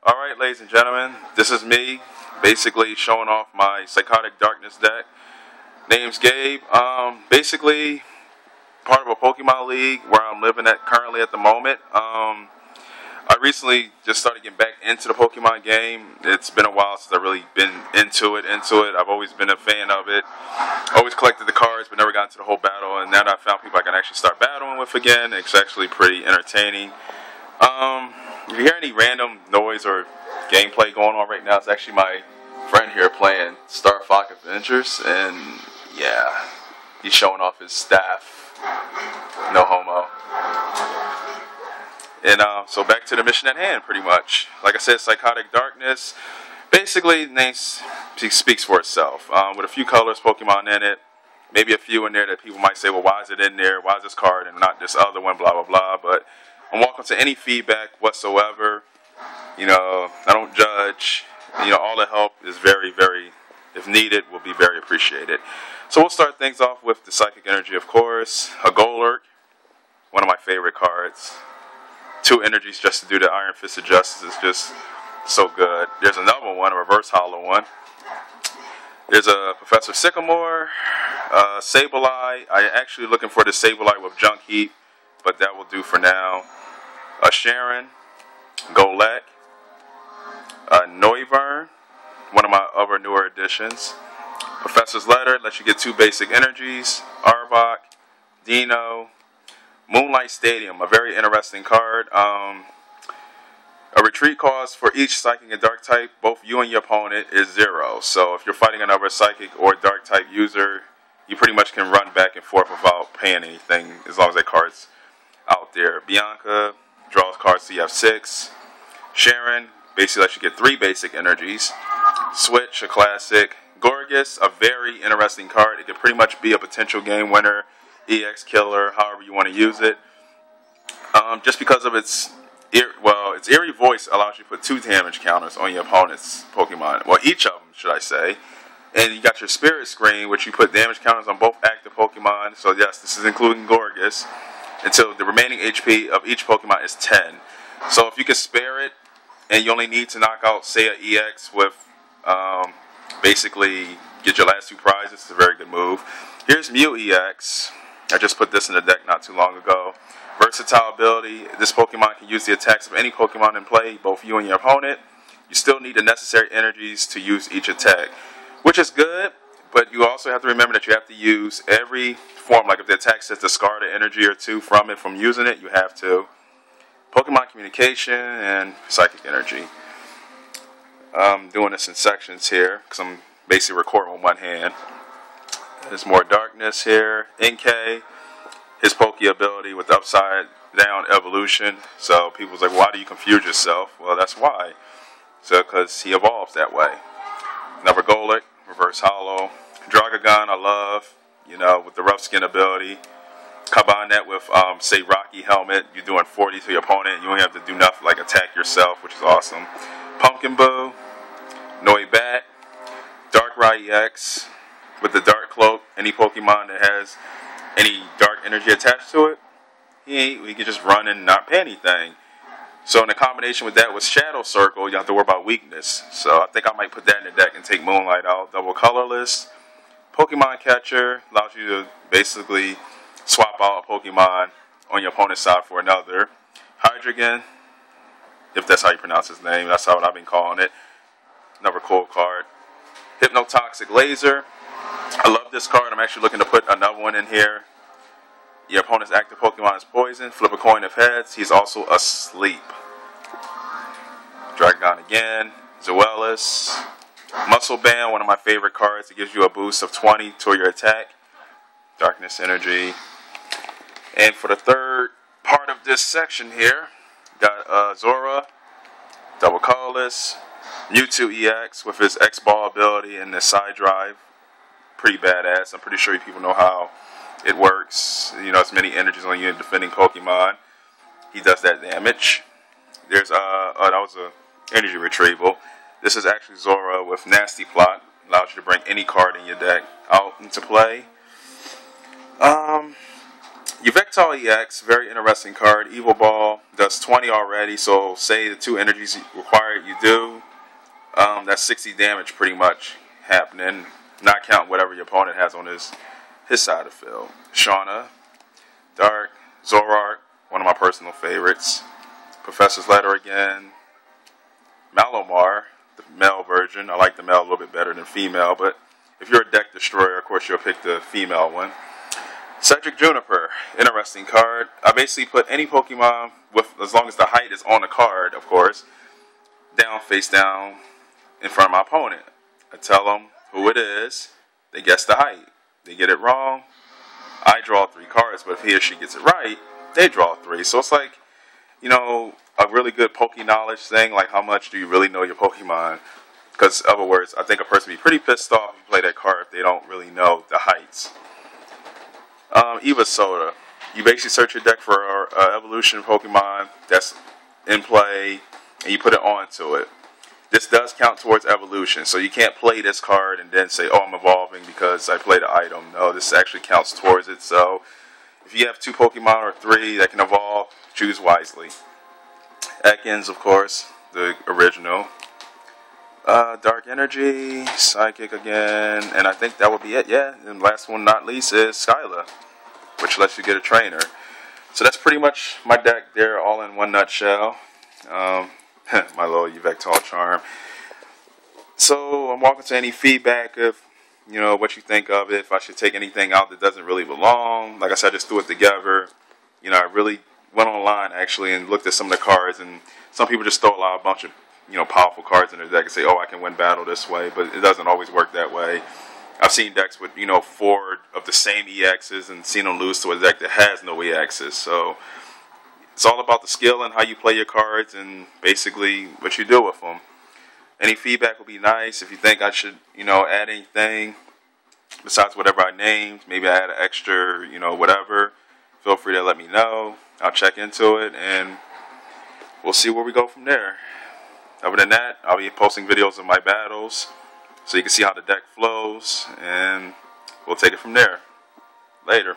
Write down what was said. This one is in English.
Alright, ladies and gentlemen, this is me, basically showing off my Psychotic Darkness deck. Name's Gabe. Basically, part of a Pokemon League where I'm living at currently at the moment. I recently just started getting back into the Pokemon game. It's been a while since I've really been into it. I've always been a fan of it. Always collected the cards, but never got into the whole battle. And now that I found people I can actually start battling with again, it's actually pretty entertaining. If you hear any random noise or gameplay going on right now, it's actually my friend here playing Star Fox Adventures, and yeah, he's showing off his staff. No homo. And so back to the mission at hand, pretty much. Like I said, Psychotic Darkness. Basically, the name speaks for itself. With a few colors, Pokemon in it. Maybe a few in there that people might say, well, why is it in there? Why is this card and not this other one? Blah, blah, blah. But I'm welcome to any feedback whatsoever. You know, I don't judge. You know, all the help is very, very, if needed, will be very appreciated. So we'll start things off with the Psychic Energy, of course. A Golurk, one of my favorite cards. 2 energies just to do the Iron Fist of Justice is just so good. There's another one, a reverse hollow one. There's a Professor Sycamore, Sableye. I'm actually looking for the Sableye with Junk Heap, but that will do for now. A Sharon, Golett, Noivern, one of my other newer additions. Professor's Letter lets you get 2 basic energies. Arbok, Dino, Moonlight Stadium, a very interesting card. A retreat cost for each Psychic and Dark type, both you and your opponent, is 0. So if you're fighting another Psychic or Dark type user, you pretty much can run back and forth without paying anything, as long as that card's out there. Bianca draws cards so you have 6. Sharon basically lets you get 3 basic energies. Switch, a classic. Gorgas, a very interesting card. It could pretty much be a potential game winner, EX killer, however you want to use it. Just because of its eerie voice allows you to put 2 damage counters on your opponent's Pokemon. Well, each of them, should I say. And you got your Spirit Screen, which you put damage counters on both active Pokemon. So yes, this is including Gorgas, until the remaining HP of each Pokemon is 10. So if you can spare it, and you only need to knock out, say, an EX with, basically, get your last 2 prizes, it's a very good move. Here's Mew EX. I just put this in the deck not too long ago. Versatile ability. This Pokemon can use the attacks of any Pokemon in play, both you and your opponent. You still need the necessary energies to use each attack, which is good, but you also have to remember that you have to use every form. Like if the attack says discard an energy or 2 from it, from using it, you have to. Pokemon Communication and Psychic Energy. I'm doing this in sections here because I'm basically recording with one hand. There's more Darkness here. Inkay, his Poke ability with upside down evolution. So people's like, why do you confuse yourself? Well, that's why. So because he evolves that way. Another Golurk, reverse hollow. Dragagon, I love, you know, with the rough skin ability. Combine that with, say, Rocky Helmet. You're doing 40 to your opponent. You only have to do nothing like attack yourself, which is awesome. Pumpkin Boo, Noibat, Darkrai EX with the Dark Cloak. Any Pokemon that has any dark energy attached to it, he can just run and not pay anything. So in the combination with that with Shadow Circle, you don't have to worry about weakness. So I think I might put that in the deck and take Moonlight out. Double colorless. Pokemon Catcher allows you to basically swap out a Pokemon on your opponent's side for another. Hydreigon, if that's how you pronounce his name, that's how I've been calling it. Another cool card. Hypnotoxic Laser. I love this card. I'm actually looking to put another one in here. Your opponent's active Pokemon is poisoned. Flip a coin of heads. He's also asleep. Dragagon again. Zoelis. Muscle Band, one of my favorite cards. It gives you a boost of 20 to your attack. Darkness Energy. And for the third part of this section here, got Zora, double colorless, Mewtwo EX with his X-Ball ability and the side drive. Pretty badass. I'm pretty sure you people know how it works. You know, it's many energies on you defending Pokemon. He does that damage. There's that was a energy retrieval. This is actually Zora with Nasty Plot. Allows you to bring any card in your deck out into play. Yvectol EX, very interesting card. Evil Ball does 20 already, so say the 2 energies required you do. That's 60 damage pretty much happening, not counting whatever your opponent has on his side of the field. Shauna, Dark, Zoroark, one of my personal favorites. Professor's Letter again. Malamar, the male version. I like the male a little bit better than female, but if you're a deck destroyer, of course you'll pick the female one. Cedric Juniper, interesting card. I basically put any Pokemon, with as long as the height is on the card, of course, down, face down, in front of my opponent. I tell them who it is, they guess the height. They get it wrong, I draw 3 cards, but if he or she gets it right, they draw 3. So it's like, you know, a really good Poke knowledge thing, like how much do you really know your Pokemon? Because, in other words, I think a person would be pretty pissed off if you play that card if they don't really know the heights. Evosoda. You basically search your deck for evolution Pokemon that's in play, and you put it onto it. This does count towards evolution, so you can't play this card and then say, oh, I'm evolving because I played the item. No, this actually counts towards it. So if you have 2 Pokemon or 3 that can evolve, choose wisely. Ekans, of course, the original. Dark Energy, Psychic again, and I think that would be it, yeah. And last one not least is Skyla, which lets you get a trainer. So that's pretty much my deck there, all in one nutshell. My little Yvectol charm. So I'm welcome to any feedback of, you know, what you think of it, if I should take anything out that doesn't really belong. Like I said, I just threw it together. You know, I really went online actually and looked at some of the cards, and some people just throw a bunch of, you know, powerful cards in their deck and say, oh, I can win battle this way, but it doesn't always work that way. I've seen decks with, you know, 4 of the same EXs and seen them lose to a deck that has no EXs. So it's all about the skill and how you play your cards and basically what you do with them. Any feedback would be nice. If you think I should, you know, add anything besides whatever I named, maybe I add an extra, you know, whatever, feel free to let me know. I'll check into it and we'll see where we go from there. Other than that, I'll be posting videos of my battles so you can see how the deck flows, and we'll take it from there. Later.